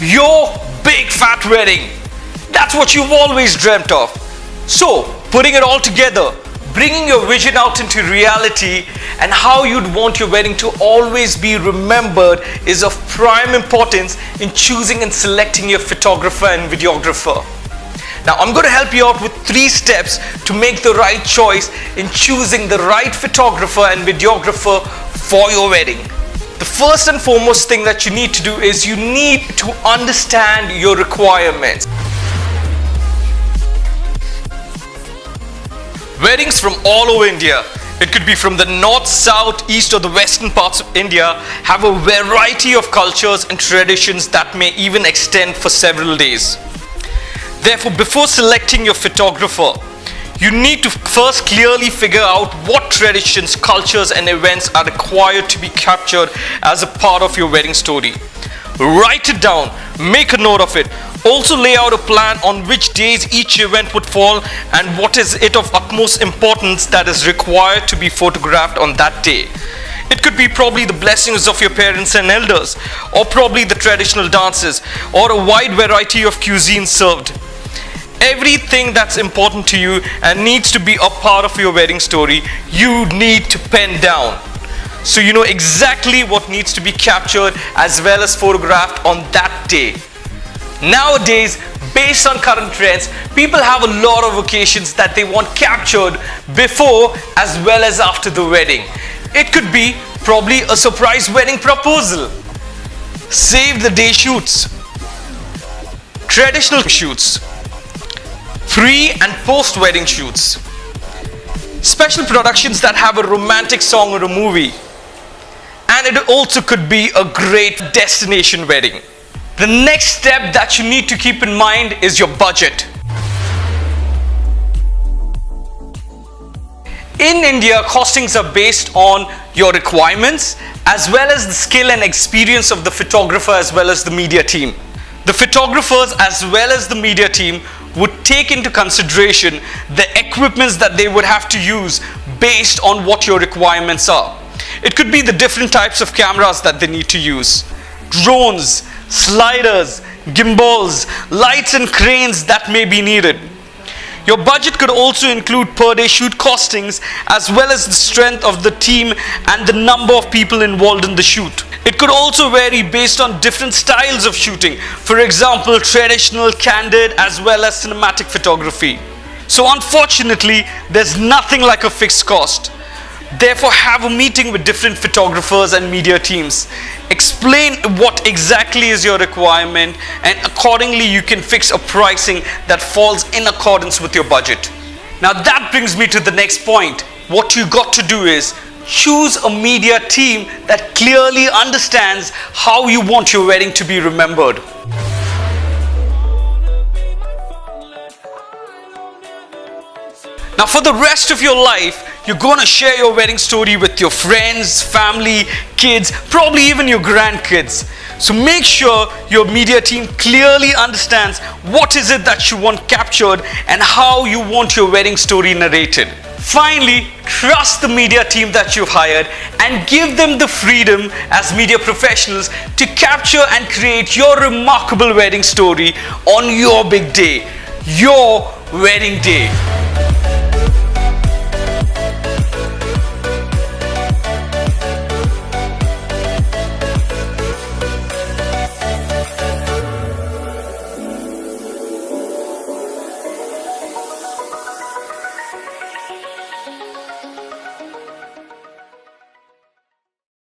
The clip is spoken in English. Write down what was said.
Your big fat wedding. That's what you've always dreamt of. So, putting it all together, bringing your vision out into reality and how you'd want your wedding to always be remembered is of prime importance in choosing and selecting your photographer and videographer. Now, I'm going to help you out with 3 steps to make the right choice in choosing the right photographer and videographer for your wedding. The first and foremost thing that you need to do is you need to understand your requirements. Weddings from all over India, it could be from the north, south, east or the western parts of India, have a variety of cultures and traditions that may even extend for several days. Therefore, before selecting your photographer, you need to first clearly figure out what traditions, cultures and events are required to be captured as a part of your wedding story. Write it down, make a note of it. Also lay out a plan on which days each event would fall and what is it of utmost importance that is required to be photographed on that day. It could be probably the blessings of your parents and elders, or probably the traditional dances, or a wide variety of cuisines served. Everything that's important to you and needs to be a part of your wedding story, you need to pen down. So you know exactly what needs to be captured as well as photographed on that day. Nowadays, based on current trends, people have a lot of occasions that they want captured before as well as after the wedding. It could be probably a surprise wedding proposal, save the day shoots, traditional shoots, pre and post wedding shoots, special productions that have a romantic song or a movie, and it also could be a great destination wedding. The next step that you need to keep in mind is your budget. In India, costings are based on your requirements as well as the skill and experience of the photographer as well as the media team. The photographers as well as the media team would take into consideration the equipments that they would have to use based on what your requirements are. It could be the different types of cameras that they need to use, drones, sliders, gimbals, lights and cranes that may be needed. Your budget could also include per day shoot costings as well as the strength of the team and the number of people involved in the shoot. It could also vary based on different styles of shooting, for example traditional, candid as well as cinematic photography. So unfortunately, there's nothing like a fixed cost. Therefore, have a meeting with different photographers and media teams. Explain what exactly is your requirement and accordingly you can fix a pricing that falls in accordance with your budget. Now that brings me to the next point. What you got to do is choose a media team that clearly understands how you want your wedding to be remembered. Now for the rest of your life, you're gonna share your wedding story with your friends, family, kids, probably even your grandkids. So make sure your media team clearly understands what is it that you want captured and how you want your wedding story narrated. Finally, trust the media team that you've hired and give them the freedom as media professionals to capture and create your remarkable wedding story on your big day, your wedding day.